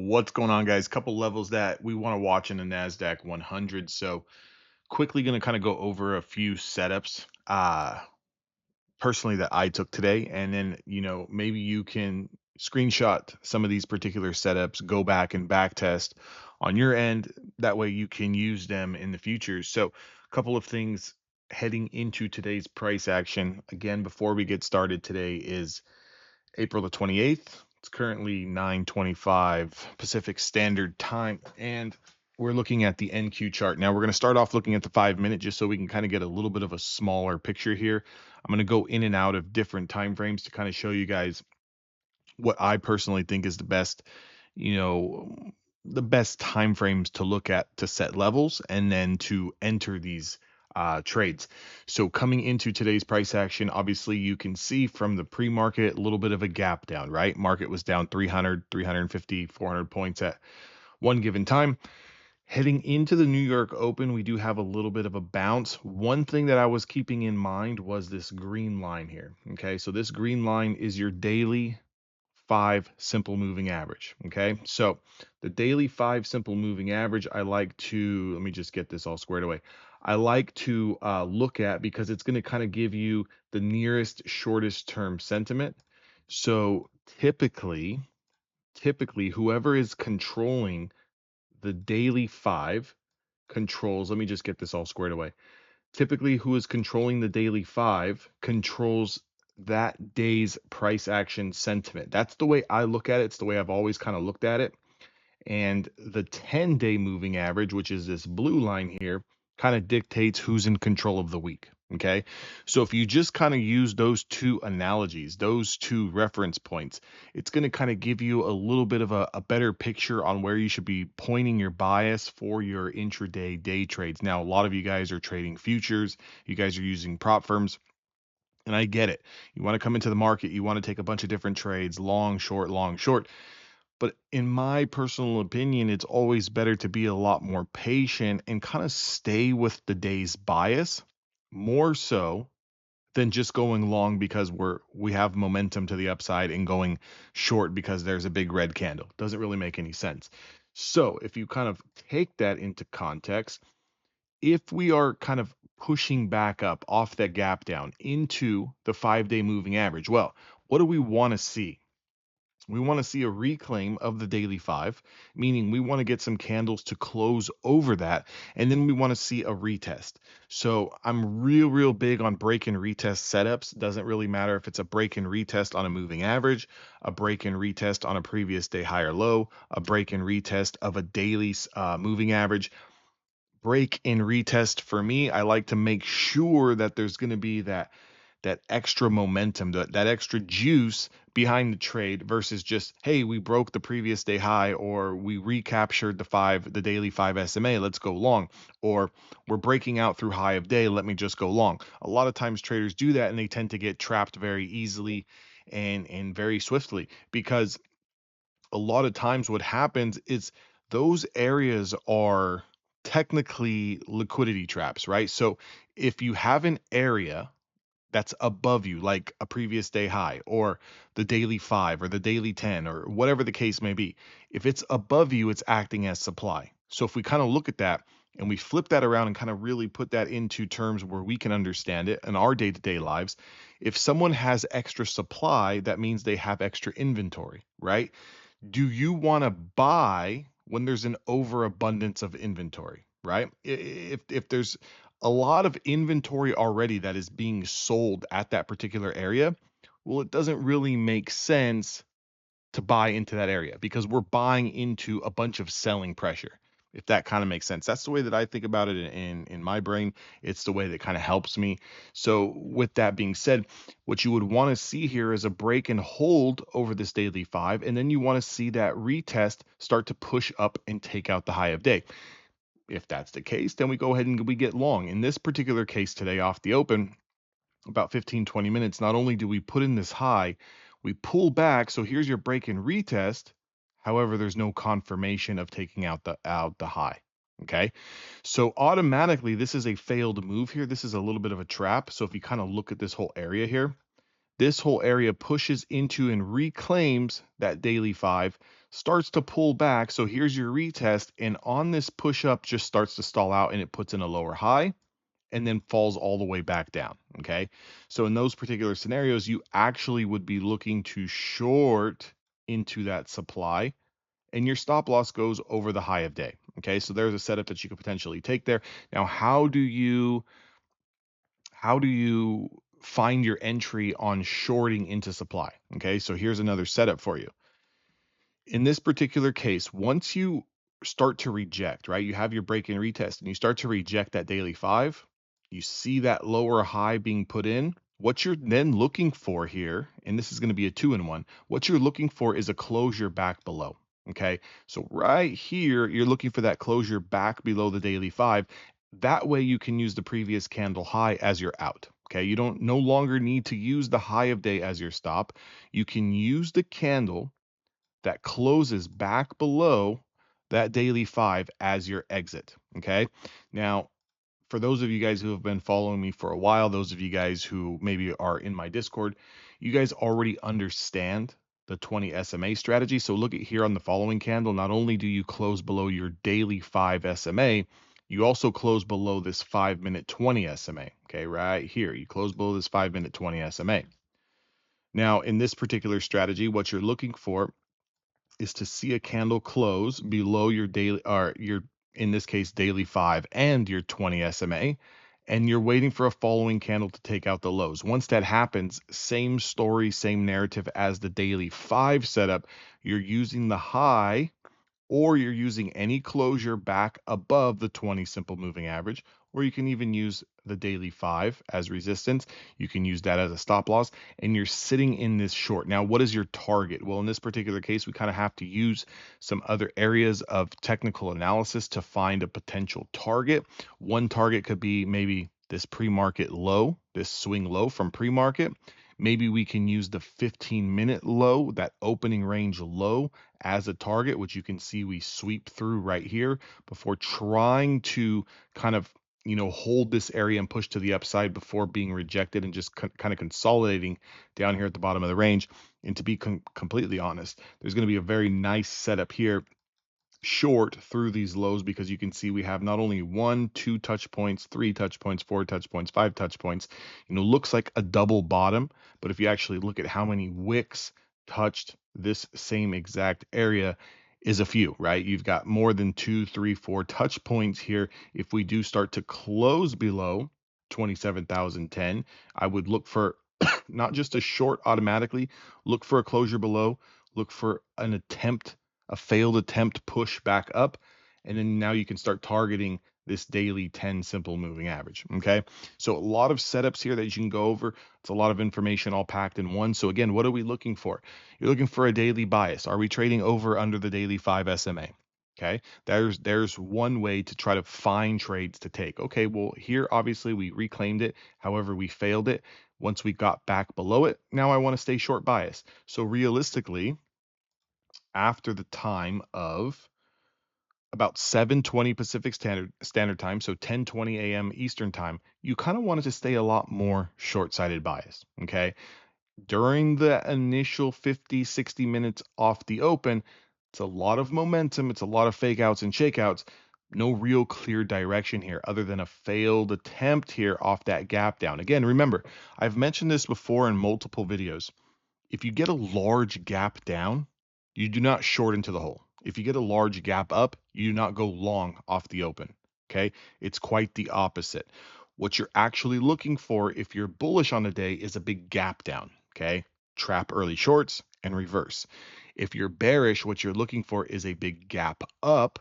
What's going on, guys? Couple levels that we want to watch in the NASDAQ 100. So quickly going to kind of go over a few setups personally that I took today. And then, maybe you can screenshot some of these particular setups, go back and back test on your end. That way you can use them in the future. So a couple of things heading into today's price action. Again, before we get started, today is April the 28th. It's currently 9:25 Pacific Standard Time, and we're looking at the NQ chart. Now we're going to start off looking at the 5 minute just so we can kind of get a little bit of a smaller picture here. I'm going to go in and out of different time frames to kind of show you guys what I personally think is you know, the best time frames to look at to set levels and then to enter these trades. So coming into today's price action, obviously you can see from the pre-market a little bit of a gap down, right? Market was down 300, 350, 400 points at one given time. Heading into the New York Open, we do have a little bit of a bounce. One thing that I was keeping in mind was this green line here. Okay, so this green line is your daily 5 simple moving average. Okay, so the daily 5 simple moving average, I like to, let me just get this all squared away. I like to look at because it's going to kind of give you the nearest shortest term sentiment. So typically, whoever is controlling the daily 5 controls, let me just get this all squared away. Typically, who is controlling the daily 5 controls that day's price action sentiment. That's the way I look at it. It's the way I've always kind of looked at it. And the 10-day moving average, which is this blue line here, kind of dictates who's in control of the week. Okay. So if you just kind of use those two analogies, those two reference points, it's going to kind of give you a little bit of a better picture on where you should be pointing your bias for your intraday day trades. Now, a lot of you guys are trading futures, you guys are using prop firms. And I get it. You want to come into the market, you want to take a bunch of different trades, long, short, long, short. But in my personal opinion, it's always better to be a lot more patient and kind of stay with the day's bias more so than just going long because we have momentum to the upside and going short because there's a big red candle. Doesn't really make any sense. So, if you kind of take that into context, if we are kind of pushing back up off that gap down into the 5-day moving average, well, what do we want to see? We want to see a reclaim of the daily 5, meaning we want to get some candles to close over that. And then we want to see a retest. So I'm real big on break and retest setups. Doesn't really matter if it's a break and retest on a moving average, a break and retest on a previous day high or low, a break and retest of a daily moving average. Break and retest for me, I like to make sure that there's going to be that extra momentum, that extra juice behind the trade versus just, hey, we broke the previous day high, or we recaptured the daily 5 SMA, let's go long, or we're breaking out through high of day, let me just go long. A lot of times traders do that and they tend to get trapped very easily and very swiftly, because a lot of times what happens is those areas are technically liquidity traps, right? So if you have an area that's above you, like a previous day high or the daily 5 or the daily 10 or whatever the case may be, if it's above you, it's acting as supply. So if we kind of look at that and we flip that around and kind of really put that into terms where we can understand it in our day-to-day lives, if someone has extra supply, that means they have extra inventory, right? Do you want to buy when there's an overabundance of inventory, right? If there's a lot of inventory already that is being sold at that particular area, well, it doesn't really make sense to buy into that area because we're buying into a bunch of selling pressure. If that kind of makes sense. That's the way that I think about it in my brain. It's the way that kind of helps me. So with that being said, what you would want to see here is a break and hold over this daily 5, and then you want to see that retest start to push up and take out the high of day. If that's the case, then we go ahead and we get long. In this particular case today off the open, about 15-20 minutes, not only do we put in this high, we pull back. So here's your break and retest. However, there's no confirmation of taking out the high. Okay. So automatically this is a failed move here. This is a little bit of a trap. So if you kind of look at this whole area here, this whole area pushes into and reclaims that daily 5. starts to pull back. So here's your retest, and on this push up just starts to stall out and it puts in a lower high and then falls all the way back down. Okay. So in those particular scenarios, you actually would be looking to short into that supply, and your stop loss goes over the high of day. Okay. So there's a setup that you could potentially take there. Now, how do you find your entry on shorting into supply? Okay. So here's another setup for you. In this particular case, once you start to reject, right, you have your break and retest and you start to reject that daily 5, you see that lower high being put in. What you're then looking for here, and this is going to be a 2-in-1, what you're looking for is a closure back below. Okay. So right here, you're looking for that closure back below the daily 5. That way you can use the previous candle high as your out. Okay. You don't no longer need to use the high of day as your stop. You can use the candle that closes back below that daily 5 as your exit. Okay. Now, for those of you guys who have been following me for a while, those of you guys who maybe are in my Discord, you guys already understand the 20 SMA strategy. So look at here on the following candle. Not only do you close below your daily 5 SMA, you also close below this 5-minute 20 SMA. Okay, right here, you close below this 5-minute 20 SMA. Now, in this particular strategy, what you're looking for is to see a candle close below your daily, or your, in this case, daily 5 and your 20 SMA, and you're waiting for a following candle to take out the lows. Once that happens, same story, same narrative as the daily 5 setup. You're using the high, or you're using any closure back above the 20 simple moving average, or you can even use the daily 5 as resistance. You can use that as a stop loss, and you're sitting in this short. Now, what is your target? Well, in this particular case, we kind of have to use some other areas of technical analysis to find a potential target. One target could be maybe this pre-market low, this swing low from pre-market. Maybe we can use the 15-minute low, that opening range low, as a target, which you can see we sweep through right here before trying to kind of, hold this area and push to the upside before being rejected and just kind of consolidating down here at the bottom of the range. And to be completely honest, there's going to be a very nice setup here short through these lows, because you can see we have not only 1, 2 touch points, 3 touch points, 4 touch points, 5 touch points. Looks like a double bottom, but if you actually look at how many wicks touched this same exact area, is a few, right? You've got more than 2, 3, 4 touch points here. If we do start to close below 27,010, I would look for not just a short automatically, look for a closure below, look for an attempt, a failed attempt push back up, and then now you can start targeting this daily 10 simple moving average. Okay, so a lot of setups here that you can go over. It's a lot of information all packed in one. So again, what are we looking for? You're looking for a daily bias. Are we trading over under the daily 5 SMA? Okay, there's one way to try to find trades to take. Okay, well, here obviously we reclaimed it, however we failed it. Once we got back below it, now I want to stay short bias. So realistically, after the time of about 7:20 Pacific Standard Time, so 10:20 a.m. Eastern Time, you kind of wanted to stay a lot more short-sided bias. Okay, during the initial 50, 60 minutes off the open, it's a lot of momentum, it's a lot of fake outs and shakeouts. No real clear direction here other than a failed attempt here off that gap down. Again, remember, I've mentioned this before in multiple videos. If you get a large gap down, you do not short into the hole. If you get a large gap up, you do not go long off the open. Okay, it's quite the opposite. What you're actually looking for if you're bullish on the day is a big gap down. Okay, trap early shorts and reverse. If you're bearish, what you're looking for is a big gap up,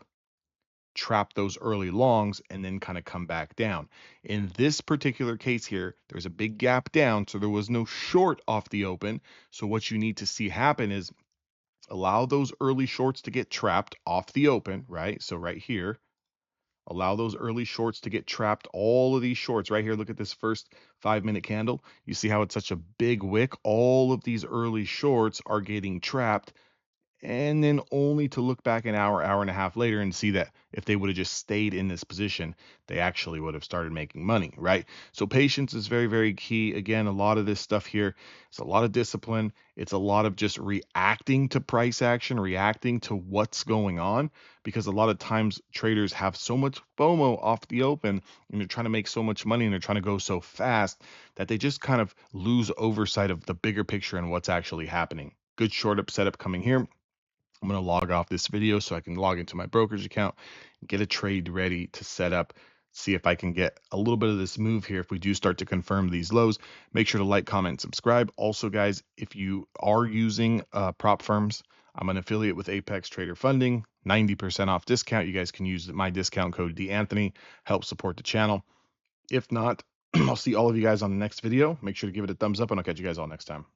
trap those early longs, and then kind of come back down. In this particular case here, there's a big gap down, so there was no short off the open. So what you need to see happen is allow those early shorts to get trapped off the open, right? So right here, allow those early shorts to get trapped. All of these shorts right here, look at this first 5-minute candle. You see how it's such a big wick? All of these early shorts are getting trapped, and then only to look back an hour, hour and a half later and see that if they would have just stayed in this position, they actually would have started making money, right? So patience is very, very key. Again, a lot of this stuff here is a lot of discipline. It's a lot of just reacting to price action, reacting to what's going on, because a lot of times traders have so much FOMO off the open and they're trying to make so much money and they're trying to go so fast that they just kind of lose oversight of the bigger picture and what's actually happening. Good short up setup coming here. I'm going to log off this video so I can log into my brokerage account, get a trade ready to set up, see if I can get a little bit of this move here. If we do start to confirm these lows, make sure to like, comment, and subscribe. Also, guys, if you are using prop firms, I'm an affiliate with Apex Trader Funding, 90% off discount. You guys can use my discount code DAnthony, help support the channel. If not, I'll see all of you guys on the next video. Make sure to give it a thumbs up, and I'll catch you guys all next time.